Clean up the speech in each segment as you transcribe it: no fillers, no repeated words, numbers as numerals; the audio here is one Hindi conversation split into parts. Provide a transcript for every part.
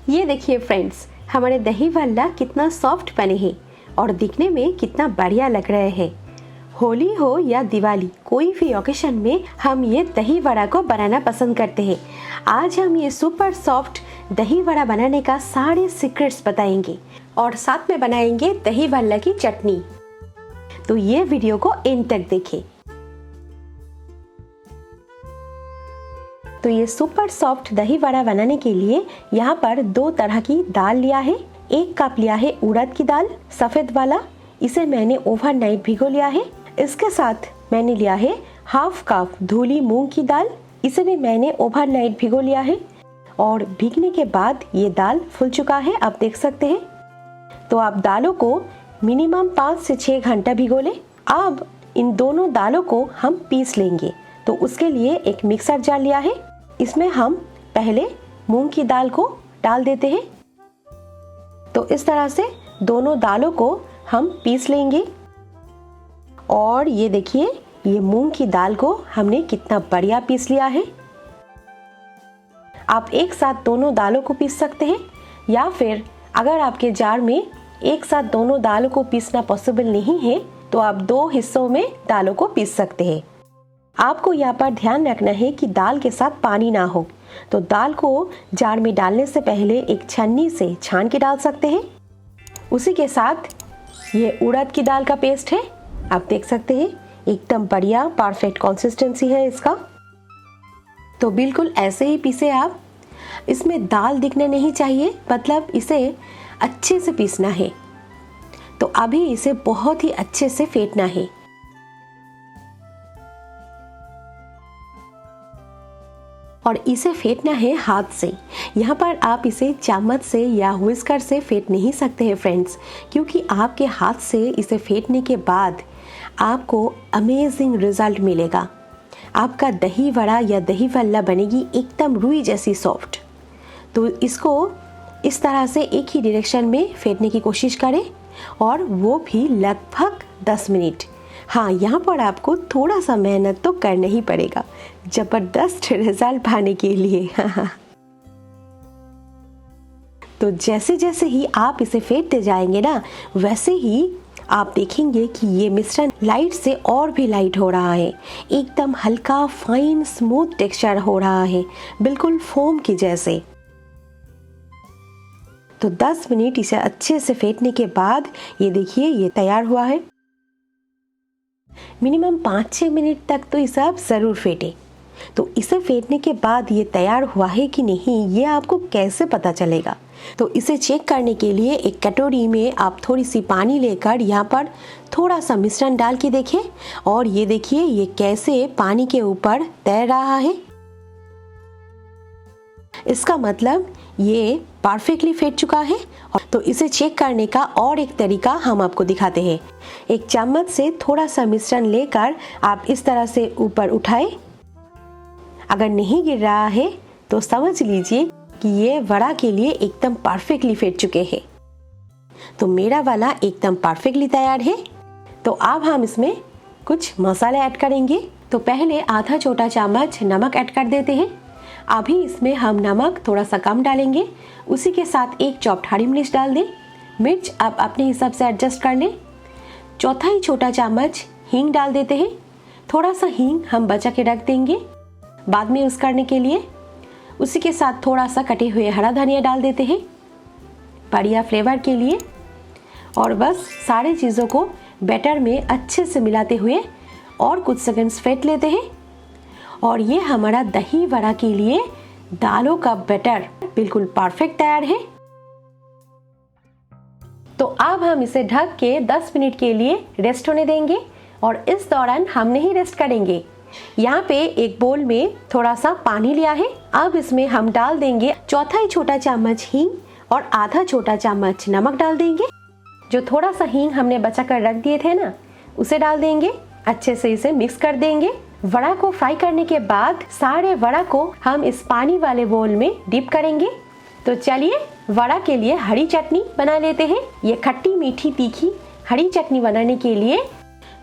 ये देखिए फ्रेंड्स, हमारे दही भल्ला कितना सॉफ्ट बने हैं और दिखने में कितना बढ़िया लग रहे हैं। होली हो या दिवाली, कोई भी ओकेशन में हम ये दही वड़ा को बनाना पसंद करते हैं। आज हम ये सुपर सॉफ्ट दही वड़ा बनाने का सारे सीक्रेट्स बताएंगे और साथ में बनाएंगे दही भल्ला की चटनी। तो ये वीडियो को एंड तक देखें। तो ये सुपर सॉफ्ट दही वड़ा बनाने के लिए यहाँ पर 2 तरह की दाल लिया है। 1 कप लिया है उड़द की दाल, सफेद वाला, इसे मैंने ओवरनाइट भिगो लिया है। इसके साथ मैंने लिया है 1/2 कप धुली मूंग की दाल, इसे भी मैंने ओवरनाइट भिगो लिया है और भीगने के बाद ये दाल फूल चुका है, आप देख सकते हैं। तो आप दालों को मिनिमम 5 से 6 घंटा भिगो लें। अब इन दोनों दालों को हम पीस लेंगे। तो उसके लिए एक मिक्सर जार लिया है, इसमें हम पहले मूंग की दाल को डाल देते हैं। तो इस तरह से दोनों दालों को हम पीस लेंगे। और ये देखिए, ये मूंग की दाल को हमने कितना बढ़िया पीस लिया है। आप एक साथ दोनों दालों को पीस सकते हैं या फिर अगर आपके जार में एक साथ दोनों दालों को पीसना पॉसिबल नहीं है तो आप 2 हिस्सों में दालों को पीस सकते हैं। आपको यहाँ पर ध्यान रखना है कि दाल के साथ पानी ना हो। तो दाल को जार में डालने से पहले एक छन्नी से छान के डाल सकते हैं। उसी के साथ ये उड़द की दाल का पेस्ट है, आप देख सकते हैं, एकदम बढ़िया परफेक्ट कंसिस्टेंसी है इसका। तो बिल्कुल ऐसे ही पीसे आप। इसमें दाल दिखने नहीं चाहिए, मतलब इसे अच्छे से पीसना है। तो अभी इसे बहुत ही अच्छे से फेंटना है। और इसे फेंटना है हाथ से। यहाँ पर आप इसे चम्मच से या व्हिस्कर से फेंट नहीं सकते हैं फ्रेंड्स, क्योंकि आपके हाथ से इसे फेंटने के बाद आपको अमेजिंग रिजल्ट मिलेगा। आपका दही वड़ा या दही भल्ला बनेगी एकदम रुई जैसी सॉफ्ट। तो इसको इस तरह से एक ही डायरेक्शन में फेंटने की कोशिश करें और वो भी लगभग 10 मिनट। हाँ, यहाँ पर आपको थोड़ा सा मेहनत तो करना ही पड़ेगा जबरदस्त रिजल्ट पाने के लिए। तो जैसे जैसे ही आप इसे फेंटते जाएंगे ना, वैसे ही आप देखेंगे कि ये मिश्रण लाइट से और भी लाइट हो रहा है। एकदम हल्का फाइन स्मूथ टेक्सचर हो रहा है, बिल्कुल फोम की जैसे। तो 10 मिनट इसे अच्छे से फेंटने के बाद ये देखिए, ये तैयार हुआ है। मिनिमम 5-6 मिनट तक तो इसे आप ज़रूर फेंटें। तो इसे फेंटने के बाद ये तैयार हुआ है कि नहीं, ये आपको कैसे पता चलेगा? तो इसे चेक करने के लिए एक कटोरी में आप थोड़ी सी पानी लेकर यहाँ पर थोड़ा सा मिश्रण डाल के देखें और ये देखिए, ये कैसे पानी के ऊपर तैर रहा है। इसका मतलब ये परफेक्टली फेंट चुका है। तो इसे चेक करने का और एक तरीका हम आपको दिखाते हैं। एक चम्मच से थोड़ा सा मिश्रण लेकर आप इस तरह से ऊपर उठाएं। अगर नहीं गिर रहा है तो समझ लीजिए कि ये वड़ा के लिए एकदम परफेक्टली फेंट चुके हैं। तो मेरा वाला एकदम परफेक्टली तैयार है। तो अब हम इसमें कुछ मसाले ऐड करेंगे। तो पहले आधा छोटा चम्मच नमक ऐड कर देते हैं। अभी इसमें हम नमक थोड़ा सा कम डालेंगे। उसी के साथ 1 चॉप्ड हरी मिर्च डाल दें। मिर्च आप अपने हिसाब से एडजस्ट कर लें। चौथाई छोटा चम्मच हींग डाल देते हैं। थोड़ा सा हींग हम बचा के रख देंगे बाद में यूज़ करने के लिए। उसी के साथ थोड़ा सा कटे हुए हरा धनिया डाल देते हैं बढ़िया फ्लेवर के लिए। और बस सारी चीज़ों को बैटर में अच्छे से मिलाते हुए और कुछ सेकंड्स फेंट लेते हैं। और ये हमारा दही वड़ा के लिए दालों का बैटर बिल्कुल परफेक्ट तैयार है। तो अब हम इसे ढक के 10 मिनट के लिए रेस्ट होने देंगे और इस दौरान हम नहीं रेस्ट करेंगे। यहाँ पे एक बोल में थोड़ा सा पानी लिया है। अब इसमें हम डाल देंगे चौथाई छोटा चम्मच हींग और आधा छोटा चम्मच नमक डाल देंगे। जो थोड़ा सा हींग हमने बचा कर रख दिए थे ना, उसे डाल देंगे। अच्छे से इसे मिक्स कर देंगे। वड़ा को फ्राई करने के बाद सारे वड़ा को हम इस पानी वाले बोल में डिप करेंगे। तो चलिए वड़ा के लिए हरी चटनी बना लेते हैं। ये खट्टी मीठी तीखी हरी चटनी बनाने के लिए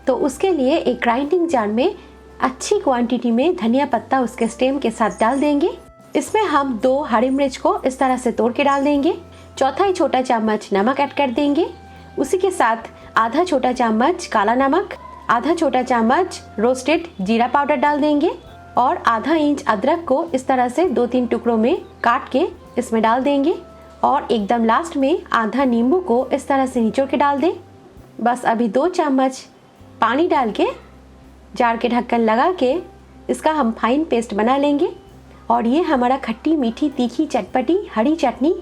तो उसके लिए एक ग्राइंडिंग जार में अच्छी क्वांटिटी में धनिया पत्ता उसके स्टेम के साथ डाल देंगे। इसमें हम 2 हरी मिर्च को इस तरह से तोड़ के डाल देंगे। चौथाई छोटा चम्मच नमक ऐड कर देंगे। उसी के साथ आधा छोटा चम्मच काला नमक, आधा छोटा चम्मच रोस्टेड जीरा पाउडर डाल देंगे और आधा इंच अदरक को इस तरह से 2-3 टुकड़ों में काट के इसमें डाल देंगे और एकदम लास्ट में आधा नींबू को इस तरह से निचोड़ के डाल दें। बस अभी 2 चम्मच पानी डाल के जार के ढक्कन लगा के इसका हम फाइन पेस्ट बना लेंगे और ये हमारा खट्टी मीठी तीखी चटपटी हरी चटनी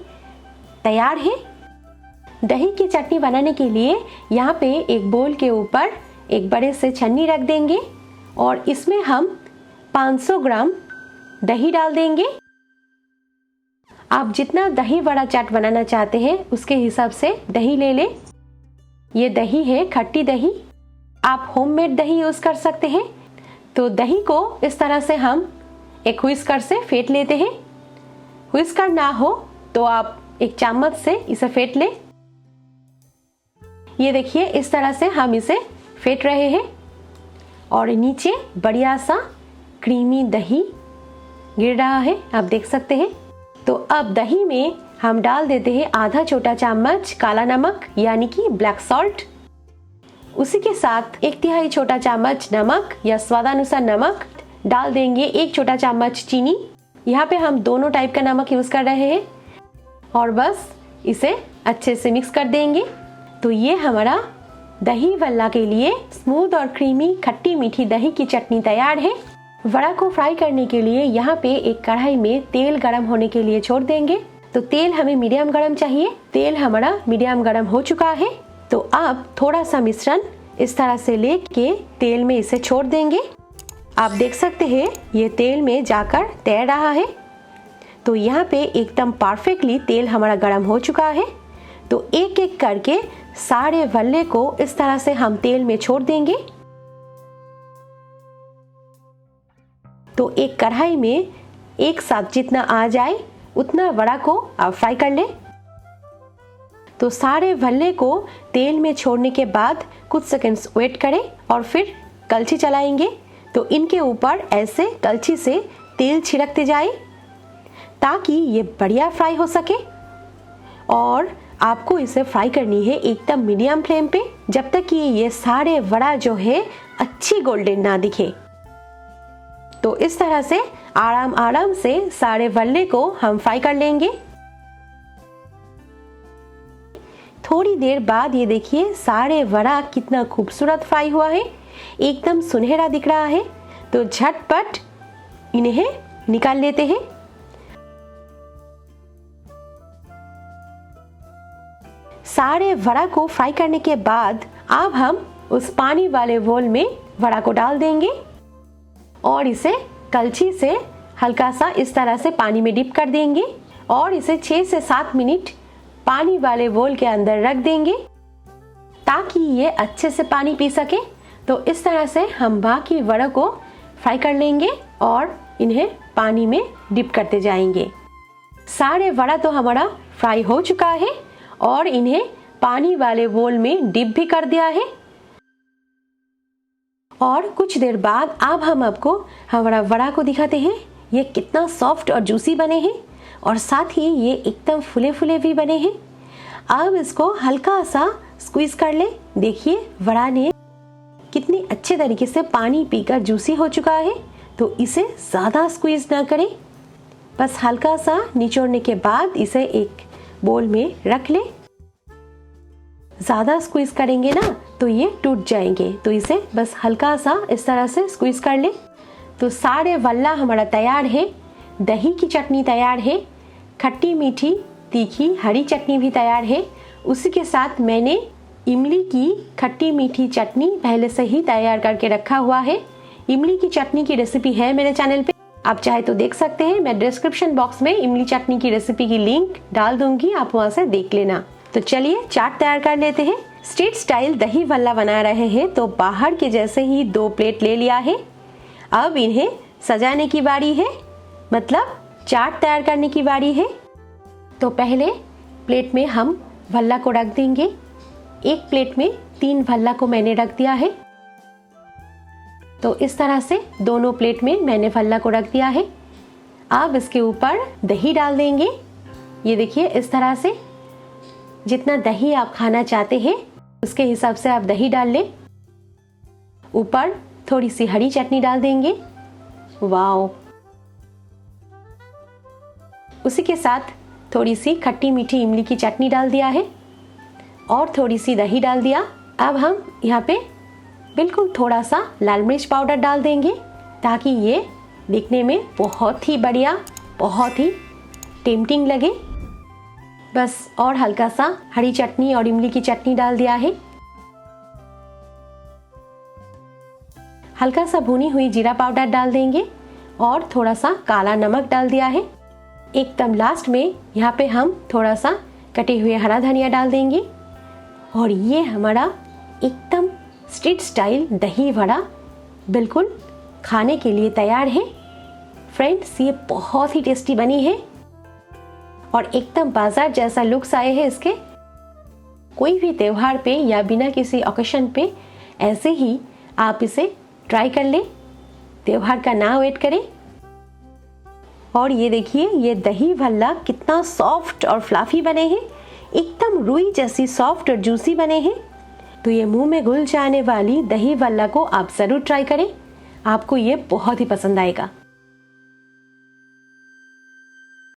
तैयार है। दही की चटनी बनाने के लिए यहाँ पे एक बोल के ऊपर एक बड़े से छन्नी रख देंगे और इसमें हम 500 ग्राम दही डाल देंगे। आप जितना दही बड़ा चाट बनाना चाहते हैं उसके हिसाब से दही ले लें। ये दही है खट्टी दही, आप होममेड दही यूज कर सकते हैं। तो दही को इस तरह से हम एक व्हिस्कर से फेंट लेते हैं। व्हिस्कर ना हो तो आप एक चम्मच से इसे फेंट लें। ये देखिए इस तरह से हम इसे फेंट रहे हैं और नीचे बढ़िया सा क्रीमी दही गिर रहा है, आप देख सकते हैं। तो अब दही में हम डाल देते हैं आधा छोटा चम्मच काला नमक यानी कि ब्लैक सॉल्ट। उसी के साथ 1/3 छोटा चम्मच नमक या स्वादानुसार नमक डाल देंगे। 1 छोटा चम्मच चीनी, यहाँ पे हम दोनों टाइप का नमक यूज कर रहे हैं और बस इसे अच्छे से मिक्स कर देंगे। तो ये हमारा दही वल्ला के लिए स्मूथ और क्रीमी खट्टी मीठी दही की चटनी तैयार है। वड़ा को फ्राई करने के लिए यहाँ पे एक कढ़ाई में तेल गरम होने के लिए छोड़ देंगे। तो तेल हमें मीडियम गरम चाहिए। तेल हमारा मीडियम गरम हो चुका है। तो अब थोड़ा सा मिश्रण इस तरह से लेके तेल में इसे छोड़ देंगे। आप देख सकते हैं ये तेल में जाकर तैर रहा है। तो यहाँ पे एकदम परफेक्टली तेल हमारा गरम हो चुका है। तो एक एक करके सारे वल्ले को इस तरह से हम तेल में छोड़ देंगे। तो एक कढ़ाई में एक साथ जितना आ जाए उतना वड़ा को आप फ्राई कर लें। तो सारे वल्ले को तेल में छोड़ने के बाद कुछ सेकंड्स वेट करें और फिर कलछी चलाएंगे। तो इनके ऊपर ऐसे कलछी से तेल छिड़कते जाए ताकि ये बढ़िया फ्राई हो सके। और आपको इसे फ्राई करनी है एकदम मीडियम फ्लेम पे जब तक कि ये सारे वड़ा जो है अच्छी गोल्डन ना दिखे। तो इस तरह से आराम आराम से सारे वल्ले को हम फ्राई कर लेंगे। थोड़ी देर बाद ये देखिए सारे वड़ा कितना खूबसूरत फ्राई हुआ है, एकदम सुनहरा दिख रहा है। तो झटपट इन्हें निकाल लेते हैं। सारे वड़ा को फ्राई करने के बाद अब हम उस पानी वाले बोल में वड़ा को डाल देंगे और इसे कलछी से हल्का सा इस तरह से पानी में डिप कर देंगे और इसे 6 से 7 मिनट पानी वाले बोल के अंदर रख देंगे ताकि ये अच्छे से पानी पी सके। तो इस तरह से हम बाकी वड़ा को फ्राई कर लेंगे और इन्हें पानी में डिप करते जाएंगे। सारे वड़ा तो हमारा फ्राई हो चुका है और इन्हें पानी वाले बोल में डिप भी कर दिया है। और कुछ देर बाद अब हम आपको हमारा वड़ा को दिखाते हैं। ये कितना सॉफ्ट और जूसी बने हैं और साथ ही ये एकदम फुले फुले भी बने हैं। अब इसको हल्का सा स्क्वीज कर ले। देखिए वड़ा ने कितनी अच्छे तरीके से पानी पीकर जूसी हो चुका है। तो इसे ज़्यादा स्क्वीज ना करें, बस हल्का सा निचोड़ने के बाद इसे एक बोल में रख ले। ज़्यादा स्क्वीज करेंगे ना तो ये टूट जाएंगे। तो इसे बस हल्का सा इस तरह से स्क्वीज कर ले। तो सारे वल्ला हमारा तैयार है। दही की चटनी तैयार है, खट्टी मीठी तीखी हरी चटनी भी तैयार है। उसी के साथ मैंने इमली की खट्टी मीठी चटनी पहले से ही तैयार करके रखा हुआ है। इमली की चटनी की रेसिपी है मेरे चैनल पे, आप चाहे तो देख सकते हैं। मैं डिस्क्रिप्शन बॉक्स में इमली चटनी की रेसिपी की लिंक डाल दूंगी, आप वहां से देख लेना। तो चलिए चाट तैयार कर लेते हैं। स्ट्रीट स्टाइल दही वल्ला बना रहे हैं तो बाहर के जैसे ही 2 प्लेट ले लिया है। अब इन्हें सजाने की बारी है, मतलब चाट तैयार करने की बारी है। तो पहले प्लेट में हम वल्ला को रख देंगे। एक प्लेट में 3 वल्ला को मैंने रख दिया है। तो इस तरह से दोनों प्लेट में मैंने वल्ला को रख दिया है। अब इसके ऊपर दही डाल देंगे। ये देखिए इस तरह से, जितना दही आप खाना चाहते हैं उसके हिसाब से आप दही डाल लें। ऊपर थोड़ी सी हरी चटनी डाल देंगे। वाओ! उसी के साथ थोड़ी सी खट्टी मीठी इमली की चटनी डाल दिया है और थोड़ी सी दही डाल दिया। अब हम यहाँ पे बिल्कुल थोड़ा सा लाल मिर्च पाउडर डाल देंगे ताकि ये दिखने में बहुत ही बढ़िया, बहुत ही टेम्पटिंग लगे। बस और हल्का सा हरी चटनी और इमली की चटनी डाल दिया है। हल्का सा भुनी हुई जीरा पाउडर डाल देंगे और थोड़ा सा काला नमक डाल दिया है। एकदम लास्ट में यहाँ पे हम थोड़ा सा कटे हुए हरा धनिया डाल देंगे और ये हमारा एकदम स्ट्रीट स्टाइल दही वड़ा बिल्कुल खाने के लिए तैयार है। फ्रेंड्स, ये बहुत ही टेस्टी बनी है और एकदम बाजार जैसा लुक्स आए हैं इसके। कोई भी त्योहार पे या बिना किसी ओकेशन पे ऐसे ही आप इसे ट्राई कर लें, त्योहार का ना वेट करें। और ये देखिए ये दही भल्ला कितना सॉफ्ट और फ्लफी बने हैं, एकदम रुई जैसी सॉफ्ट और जूसी बने हैं। तो ये मुंह में घुल जाने वाली दही भल्ला को आप ज़रूर ट्राई करें, आपको ये बहुत ही पसंद आएगा।